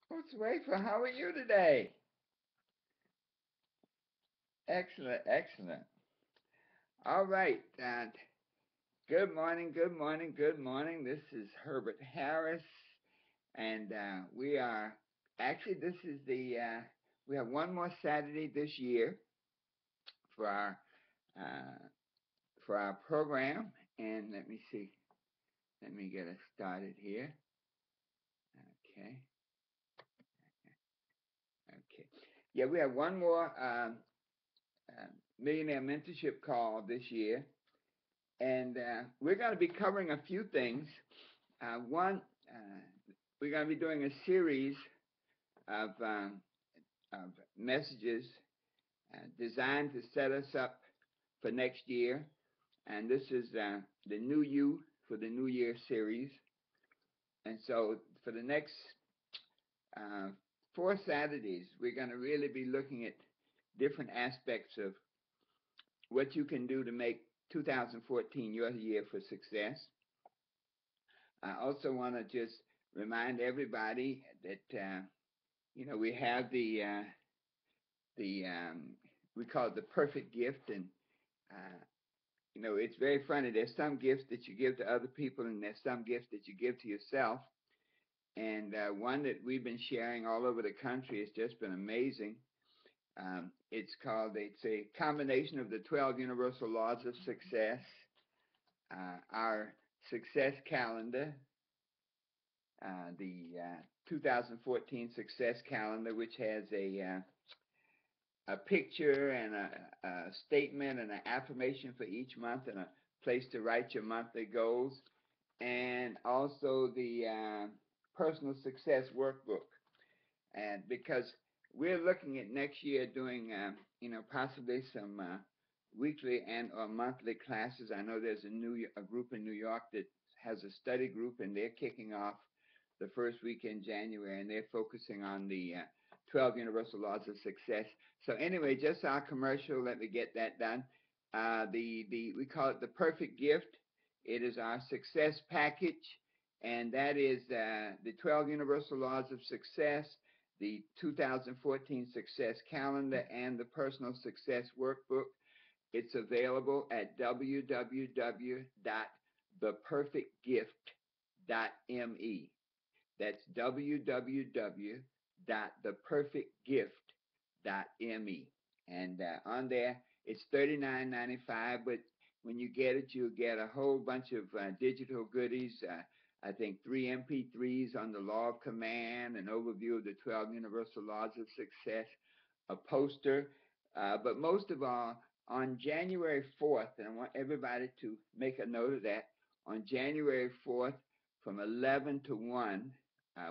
What's Wafer? How are you today? Excellent, excellent. All right. Good morning, good morning, good morning. This is Herbert Harris, and we are actually this is the we have one more Saturday this year for our uh, for our program. And let me see. Let me get us started here. Okay, okay. Yeah, we have one more millionaire mentorship call this year. And we're going to be covering a few things. One, we're going to be doing a series of, of messages designed to set us up for next year. And this is the New You for the New Year series. And so for the next uh, 4 Saturdays, we're going to really be looking at different aspects of what you can do to make 2014 your year for success. I also want to just remind everybody that we have the we call it the perfect gift, and uh, it's very funny. There's some gifts that you give to other people, and there's some gifts that you give to yourself. And one that we've been sharing all over the country has just been amazing. It's a combination of the 12 Universal Laws of Success, our success calendar, the 2014 success calendar, which has a picture and a statement and an affirmation for each month and a place to write your monthly goals, and also the personal success workbook. And because we're looking at next year doing, possibly some weekly and or monthly classes. I know there's a group in New York that has a study group, and they're kicking off the first week in January, and they're focusing on the 12 Universal Laws of Success. So anyway, just our commercial. Let me get that done. We call it the Perfect Gift. It is our success package, and that is the 12 Universal Laws of Success, the 2014 Success Calendar, and the Personal Success Workbook. It's available at www.theperfectgift.me. That's www.theperfectgift.me. And on there, it's $39.95, but when you get it, you'll get a whole bunch of digital goodies. I think 3 MP3s on the law of command, an overview of the 12 universal laws of success, a poster, but most of all, on January 4th, and I want everybody to make a note of that, on January 4th from 11 to 1,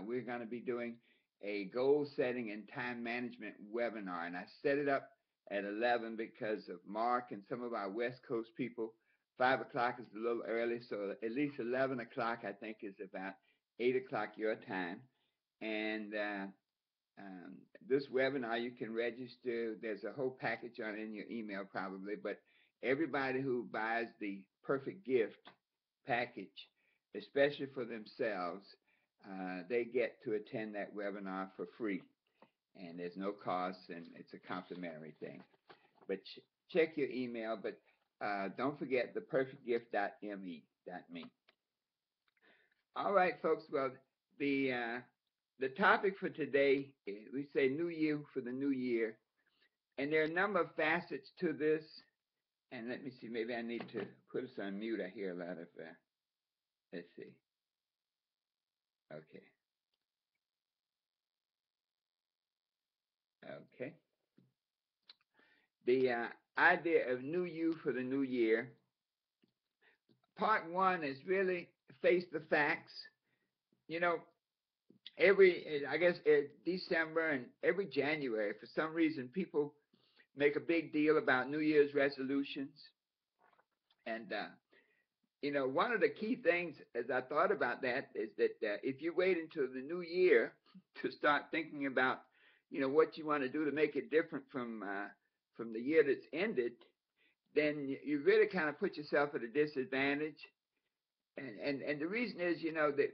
we're going to be doing a goal setting and time management webinar. And I set it up at 11 because of Mark and some of our West Coast people. 5 o'clock is a little early, so at least 11 o'clock, I think, is about 8 o'clock your time. And this webinar, you can register. There's a whole package on it in your email probably, but everybody who buys the Perfect Gift package, especially for themselves, they get to attend that webinar for free. And there's no cost, and it's a complimentary thing. But check your email, but don't forget the perfectgift.me. All right, folks. Well, the topic for today, we say New You for the New Year, and there are a number of facets to this. And let me see, maybe I need to put us on mute. I hear a lot of, let's see. Okay. Okay. The idea of New You for the New Year. Part one is really face the facts. You know, I guess, December and every January, for some reason, people make a big deal about New Year's resolutions. And, one of the key things as I thought about that is that if you wait until the new year to start thinking about, what you want to do to make it different from the year that's ended, then you really kind of put yourself at a disadvantage. And the reason is, that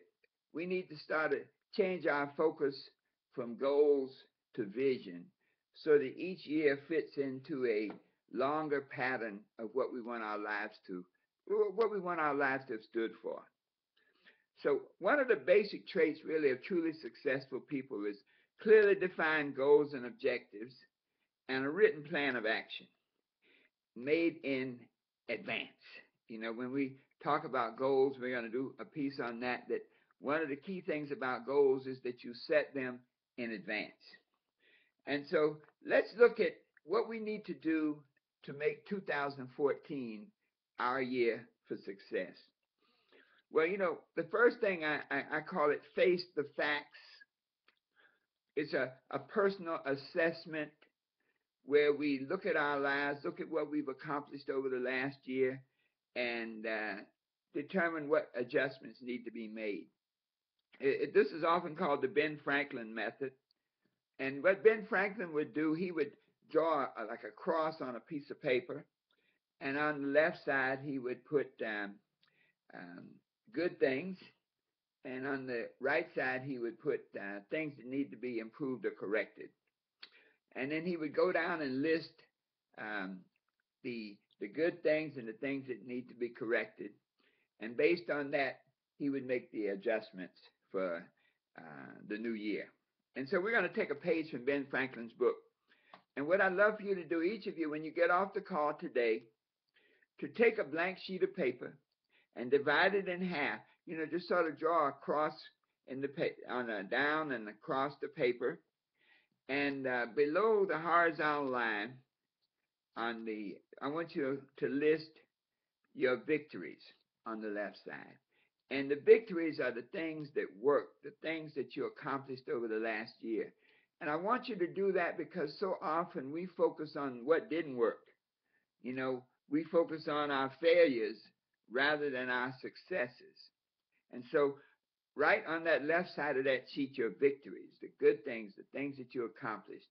we need to start to change our focus from goals to vision so that each year fits into a longer pattern of what we want our lives to have stood for. So one of the basic traits really of truly successful people is clearly defined goals and objectives and a written plan of action made in advance. When we talk about goals, we're going to do a piece on that one of the key things about goals is that you set them in advance. And so let's look at what we need to do to make 2014 our year for success. Well, the first thing I call it face the facts. It's a personal assessment where we look at our lives, look at what we've accomplished over the last year, and determine what adjustments need to be made. This is often called the Ben Franklin method. And what Ben Franklin would do, he would draw like a cross on a piece of paper, and on the left side he would put good things, and on the right side he would put things that need to be improved or corrected. And then he would go down and list the good things and the things that need to be corrected. And based on that, he would make the adjustments for the new year. And so we're going to take a page from Ben Franklin's book. And what I'd love for you to do, each of you, when you get off the call today, to take a blank sheet of paper and divide it in half. Just sort of draw a cross down and across the paper. And below the horizontal line, I want you to list your victories on the left side. And the victories are the things that work, the things that you accomplished over the last year. And I want you to do that because so often we focus on what didn't work. We focus on our failures rather than our successes. And so right on that left side of that sheet, your victories, the good things, the things that you accomplished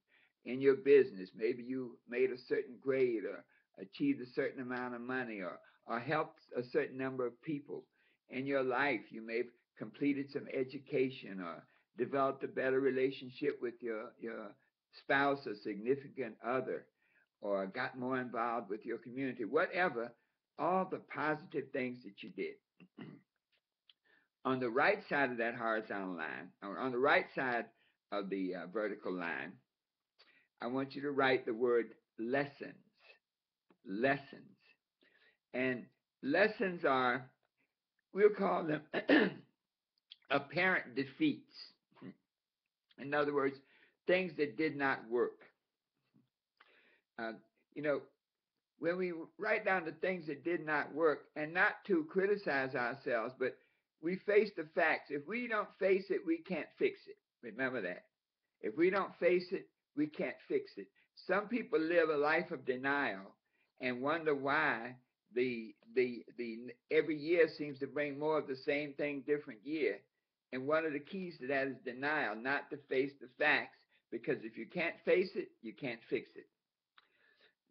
in your business. Maybe you made a certain grade or achieved a certain amount of money or helped a certain number of people. In your life, you may have completed some education or developed a better relationship with your spouse or significant other, or got more involved with your community. Whatever, all the positive things that you did. On the right side of that horizontal line, or on the right side of the vertical line, I want you to write the word lessons. Lessons. And lessons are, we'll call them apparent defeats. In other words, things that did not work. When we write down the things that did not work, and not to criticize ourselves, but we face the facts. If we don't face it, we can't fix it. Remember that. If we don't face it, we can't fix it. Some people live a life of denial and wonder why the every year seems to bring more of the same thing different year. And one of the keys to that is denial, not to face the facts, because if you can't face it, you can't fix it.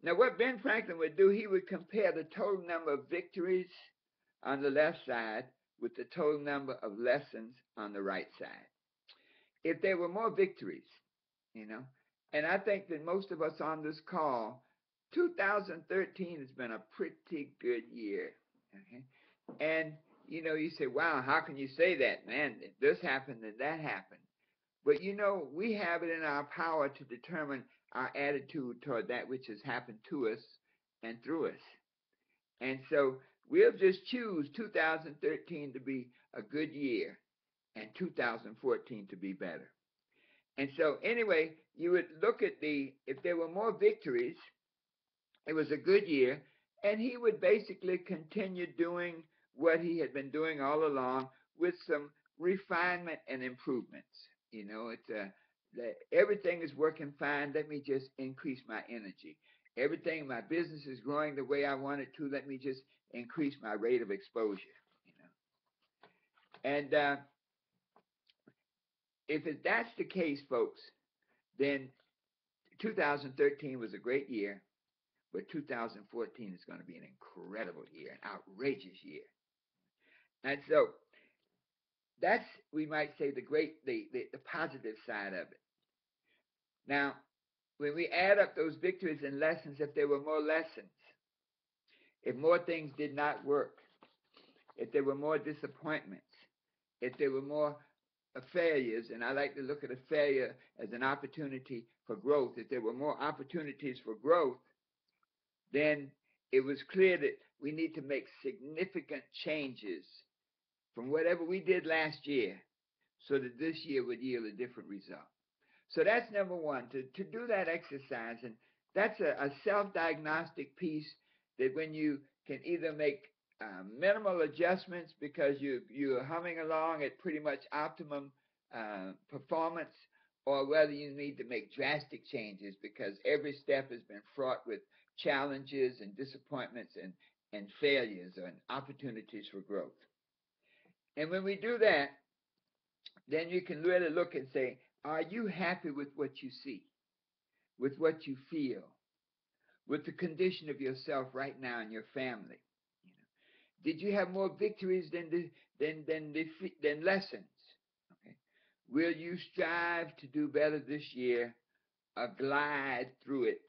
Now, what Ben Franklin would do, he would compare the total number of victories on the left side with the total number of lessons on the right side. If there were more victories, and I think that most of us on this call, 2013 has been a pretty good year. Okay? And, you say, wow, how can you say that, man? This happened and that happened. But, we have it in our power to determine our attitude toward that which has happened to us and through us. And so we'll just choose 2013 to be a good year and 2014 to be better. And so anyway, you would look at if there were more victories, it was a good year, and he would basically continue doing what he had been doing all along with some refinement and improvements. Everything is working fine. Let me just increase my energy. Everything, my business is growing the way I want it to. Let me just increase my rate of exposure. And if that's the case, folks, then 2013 was a great year, but 2014 is going to be an incredible year, an outrageous year. And so That's, we might say, the positive side of it. Now, when we add up those victories and lessons, if there were more lessons, if more things did not work, if there were more disappointments, if there were more failures, and I like to look at a failure as an opportunity for growth, if there were more opportunities for growth, then it was clear that we need to make significant changes from whatever we did last year so that this year would yield a different result. So that's number one, to do that exercise. And that's a self-diagnostic piece that when you can either make minimal adjustments because you're humming along at pretty much optimum performance, or whether you need to make drastic changes because every step has been fraught with challenges and disappointments and failures and opportunities for growth. And when we do that, then you can really look and say, are you happy with what you see, with what you feel, with the condition of yourself right now and your family? You know, did you have more victories than lessons? Okay. Will you strive to do better this year or glide through it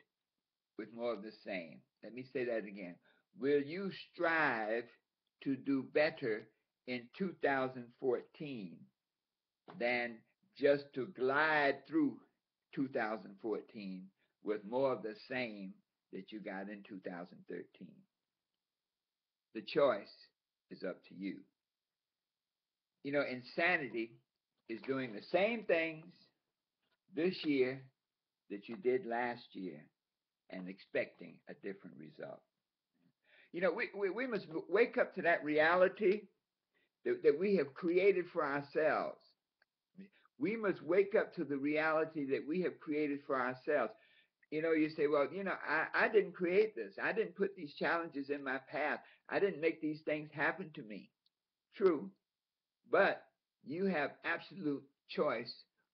with more of the same? Let me say that again. Will you strive to do better in 2014 than just to glide through 2014 with more of the same that you got in 2013? The choice is up to you. You know, insanity is doing the same things this year that you did last year and expecting a different result. You know, we must wake up to that reality that we have created for ourselves. We must wake up to the reality that we have created for ourselves. You know, you say, well, you know, I didn't create this. I didn't put these challenges in my path. I didn't make these things happen to me. True. But you have absolute choice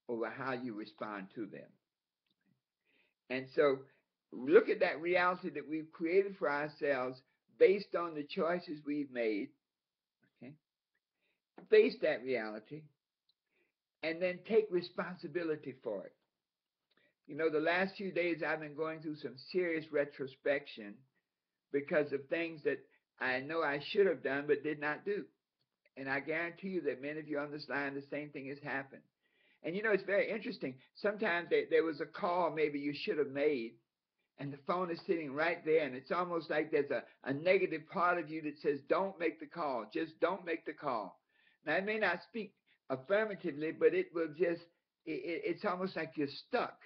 over how you respond to them. And so look at that reality that we've created for ourselves based on the choices we've made. Okay? Face that reality and then take responsibility for it. You know, the last few days I've been going through some serious retrospection because of things that I know I should have done but did not do. And I guarantee you that many of you on this line, the same thing has happened. And you know, it's very interesting. Sometimes there was a call maybe you should have made, and the phone is sitting right there, and it's almost like there's a negative part of you that says, don't make the call. Just don't make the call. Now, it may not speak affirmatively, but it will just, it's almost like you're stuck.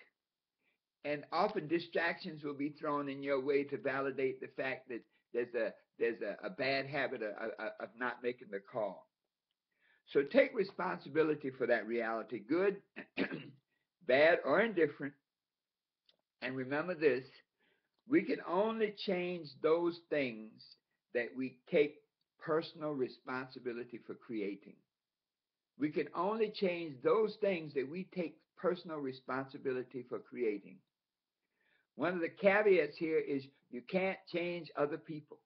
And often distractions will be thrown in your way to validate the fact that there's a bad habit of not making the call. So take responsibility for that reality, good, bad, or indifferent. And remember this, we can only change those things that we take personal responsibility for creating. We can only change those things that we take personal responsibility for creating. One of the caveats here is you can't change other people.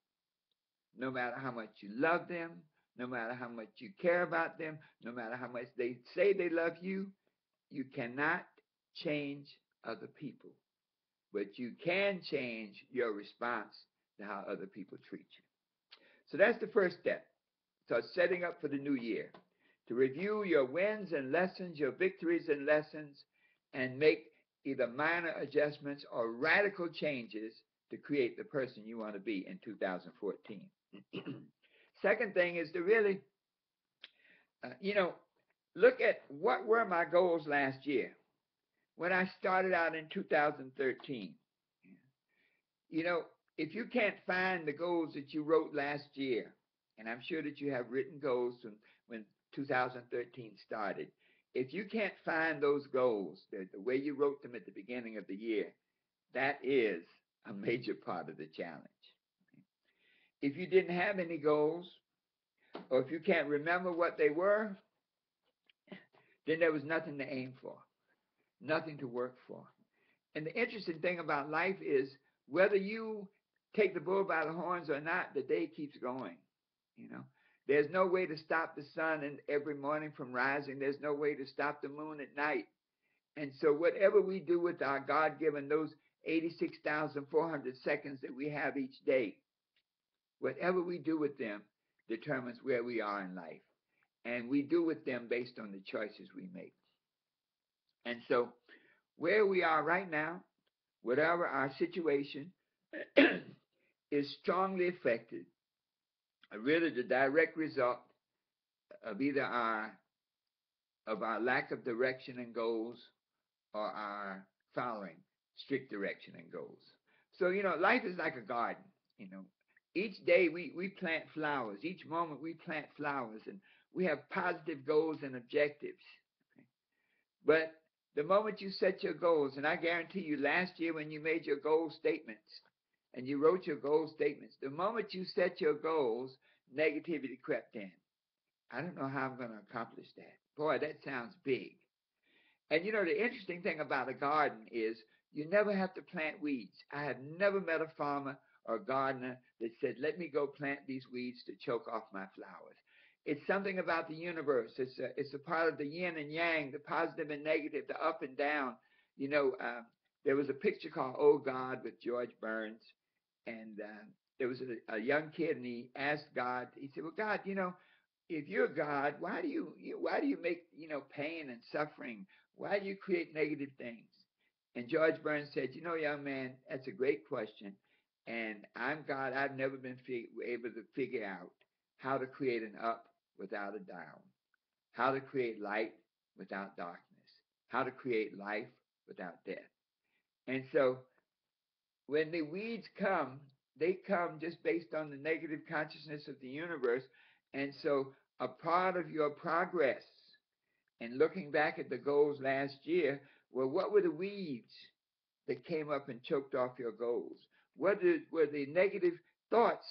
No matter how much you love them, no matter how much you care about them, no matter how much they say they love you, you cannot change other people. But you can change your response to how other people treat you. So that's the first step. So setting up for the new year. To review your wins and lessons, your victories and lessons, and make either minor adjustments or radical changes to create the person you want to be in 2014. Second thing is to really, look at what were my goals last year when I started out in 2013. You know, if you can't find the goals that you wrote last year, and I'm sure that you have written goals from when 2013 started, if you can't find those goals, the way you wrote them at the beginning of the year, that is a major part of the challenge. If you didn't have any goals, or if you can't remember what they were, then there was nothing to aim for, nothing to work for. And the interesting thing about life is whether you take the bull by the horns or not, the day keeps going. You know, There's no way to stop the sun every morning from rising. There's no way to stop the moon at night. And so whatever we do with our God-given, those 86,400 seconds that we have each day, whatever we do with them determines where we are in life. And we do with them based on the choices we make. And so where we are right now, whatever our situation, is strongly affected, really the direct result of either our lack of direction and goals or our following strict direction and goals. So, life is like a garden. You know, each day we plant flowers. Each moment we plant flowers, and we have positive goals and objectives. Okay? But the moment you set your goals, and I guarantee you last year when you made your goal statements and you wrote your goal statements, the moment you set your goals, negativity crept in. I don't know how I'm going to accomplish that. Boy, that sounds big. And the interesting thing about a garden is you never have to plant weeds. I have never met a farmer or a gardener that said, let me go plant these weeds to choke off my flowers. It's something about the universe. It's a part of the yin and yang, the positive and negative, the up and down. There was a picture called Oh God with George Burns. And there was a young kid, and he asked God, he said, well, God, if you're God, why do you make, pain and suffering? Why do you create negative things? And George Burns said, young man, that's a great question. And I'm God. I've never been able to figure out how to create an up without a down, how to create light without darkness, how to create life without death. And so when the weeds come, they come just based on the negative consciousness of the universe. And so a part of your progress and looking back at the goals last year, well, what were the weeds that came up and choked off your goals? What were the negative thoughts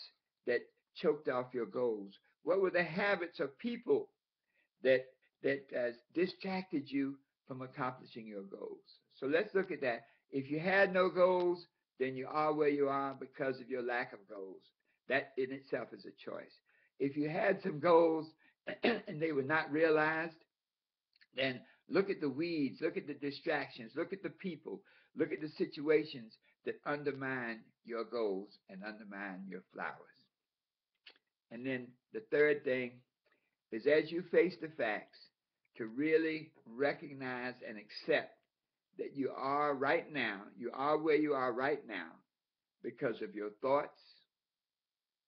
that choked off your goals? What were the habits of people that distracted you from accomplishing your goals? So let's look at that. If you had no goals, then you are where you are because of your lack of goals. That in itself is a choice. If you had some goals and they were not realized, then look at the weeds, look at the distractions, look at the people, look at the situations that undermine your goals and undermine your flowers. And then the third thing is, as you face the facts, to really recognize and accept that you are right now, you are where you are right now because of your thoughts,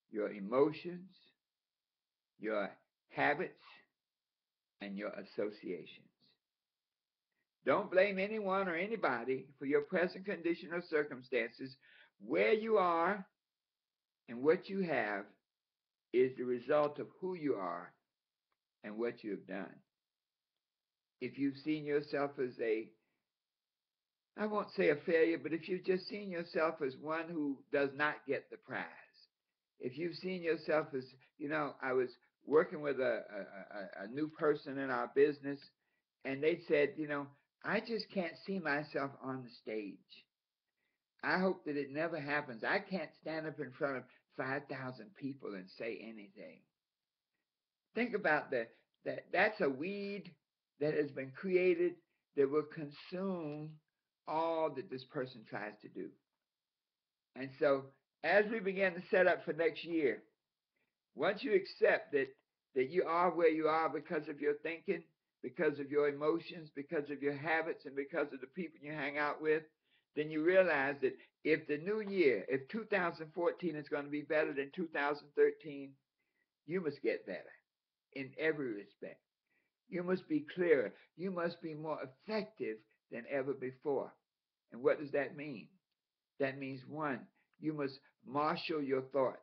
your emotions, your habits, and your associations. Don't blame anyone or anybody for your present condition or circumstances. Where you are and what you have is the result of who you are and what you have done. If you've seen yourself as I won't say a failure, but if you've just seen yourself as one who does not get the prize, if you've seen yourself as, I was working with a new person in our business, and they said, I just can't see myself on the stage. I hope that it never happens. I can't stand up in front of 5,000 people and say anything. Think about that. That's a weed that has been created that will consume all that this person tries to do. And so as we begin to set up for next year, once you accept that you are where you are because of your thinking, because of your emotions, because of your habits, and because of the people you hang out with, then you realize that if the new year, if 2014 is going to be better than 2013, you must get better in every respect. You must be clearer. You must be more effective than ever before. And what does that mean? That means, one, you must marshal your thoughts.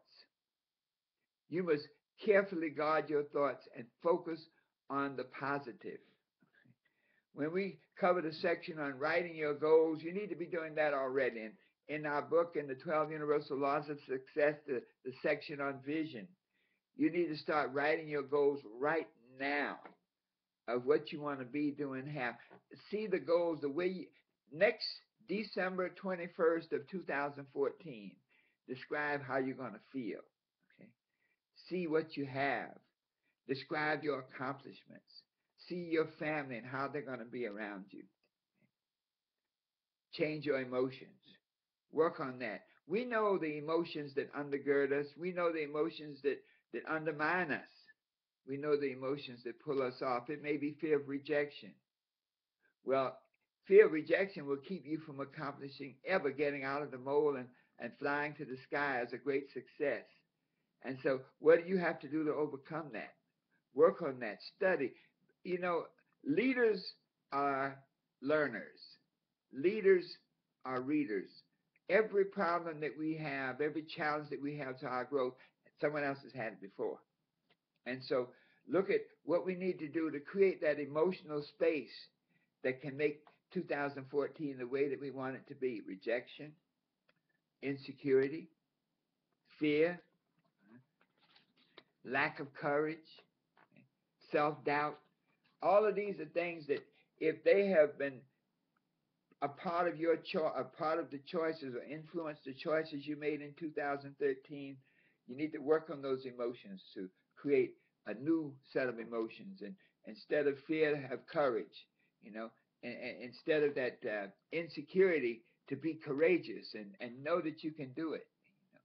You must carefully guard your thoughts and focus on the positive. When we covered a section on writing your goals, you need to be doing that already. And in our book, in the 12 Universal Laws of Success, the section on vision, you need to start writing your goals right now of what you want to be, do, and have. See the goals the way next December 21st of 2014, describe how you're going to feel. Okay? See what you have. Describe your accomplishments. See your family and how they're going to be around you. Change your emotions. Work on that. We know the emotions that undergird us. We know the emotions that undermine us. We know the emotions that pull us off. It may be fear of rejection. Well, fear of rejection will keep you from accomplishing ever getting out of the mold and flying to the sky as a great success. And so, what do you have to do to overcome that? Work on that. Study. You know, leaders are learners. Leaders are readers. Every problem that we have, every challenge that we have to our growth, someone else has had it before. And so look at what we need to do to create that emotional space that can make 2014 the way that we want it to be. Rejection, insecurity, fear, lack of courage, self-doubt. All of these are things that if they have been a part of a part of the choices or influence the choices you made in 2013, you need to work on those emotions to create a new set of emotions. And instead of fear, have courage. You know, and instead of that insecurity, to be courageous and know that you can do it. You know,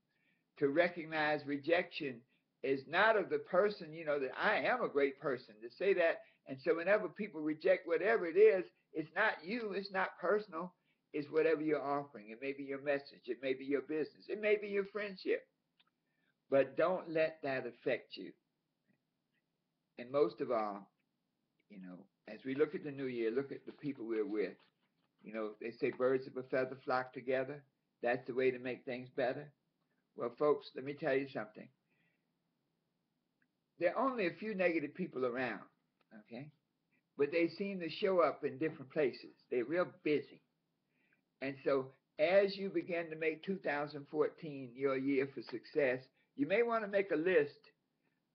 to recognize rejection is not of the person. You know that I am a great person. To say that, and so whenever people reject whatever it is, it's not you. It's not personal. It's whatever you're offering. It may be your message. It may be your business. It may be your friendship. But don't let that affect you. And most of all, you know, as we look at the new year, look at the people we're with. You know, they say birds of a feather flock together. That's the way to make things better. Well, folks, let me tell you something. There are only a few negative people around, okay? But they seem to show up in different places. They're real busy. And so as you begin to make 2014 your year for success, you may want to make a list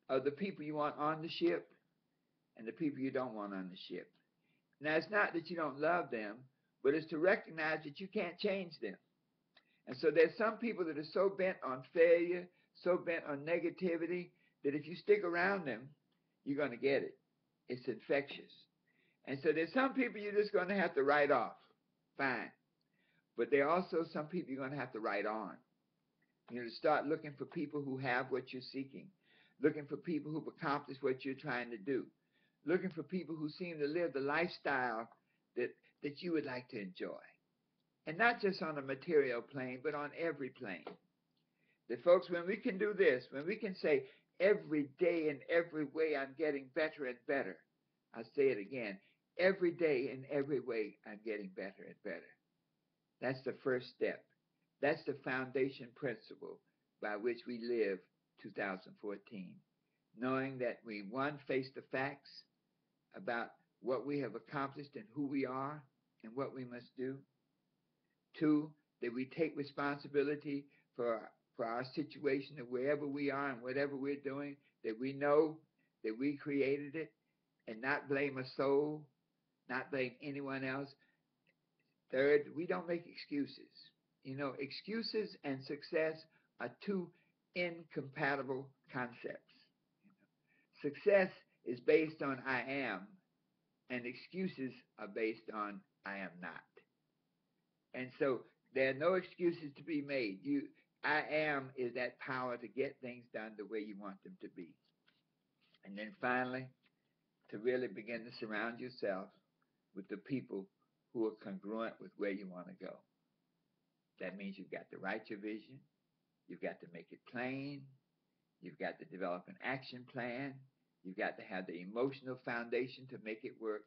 of the people you want on the ship and the people you don't want on the ship. Now, it's not that you don't love them, but it's to recognize that you can't change them. And so there's some people that are so bent on failure, so bent on negativity, that if you stick around them, you're going to get it. It's infectious. And so there's some people you're just going to have to write off. Fine. But there are also some people you're going to have to write on. You know, to start looking for people who have what you're seeking, looking for people who've accomplished what you're trying to do, looking for people who seem to live the lifestyle that you would like to enjoy. And not just on a material plane, but on every plane. That folks, when we can do this, when we can say, every day in every way I'm getting better and better, I'll say it again, every day in every way I'm getting better and better. That's the first step. That's the foundation principle by which we live 2014. Knowing that we, one, face the facts about what we have accomplished and who we are and what we must do. Two, that we take responsibility for our situation and wherever we are and whatever we're doing, that we know that we created it and not blame a soul, not blame anyone else. Third, we don't make excuses. You know, excuses and success are two incompatible concepts. Success is based on I am, and excuses are based on I am not. And so there are no excuses to be made. I am is that power to get things done the way you want them to be. And then finally, to really begin to surround yourself with the people who are congruent with where you want to go. That means you've got to write your vision. You've got to make it plain. You've got to develop an action plan. You've got to have the emotional foundation to make it work.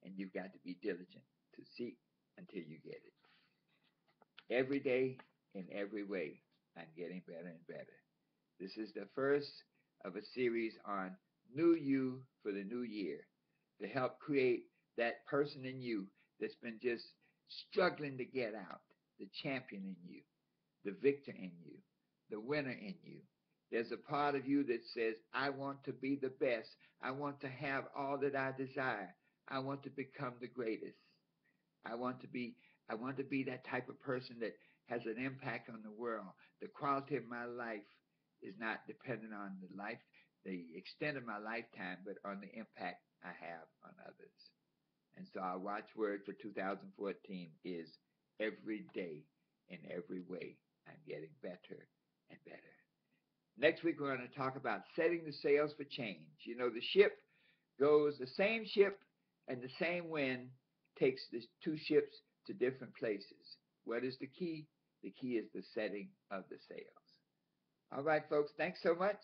And you've got to be diligent to seek until you get it. Every day, in every way, I'm getting better and better. This is the first of a series on New You for the New Year to help create that person in you that's been just struggling to get out, the champion in you, the victor in you, the winner in you. There's a part of you that says, I want to be the best. I want to have all that I desire. I want to become the greatest. I want to be that type of person that has an impact on the world. The quality of my life is not dependent on the life the extent of my lifetime, but on the impact I have on others. And so our watchword for 2014 is every day in every way, I'm getting better and better. Next week, we're going to talk about setting the sails for change. You know, the same ship and the same wind takes the two ships to different places. What is the key? The key is the setting of the sails. All right, folks, thanks so much.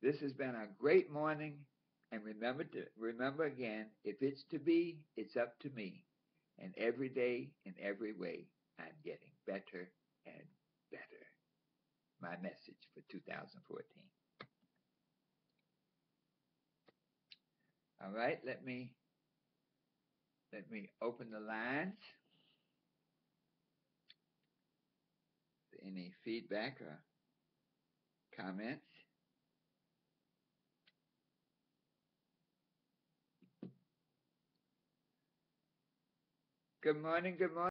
This has been a great morning. And remember again, if it's to be, it's up to me. And every day, in every way, I'm getting better and better. My message for 2014. All right, let me open the lines. Any feedback or comments? Good morning, good morning.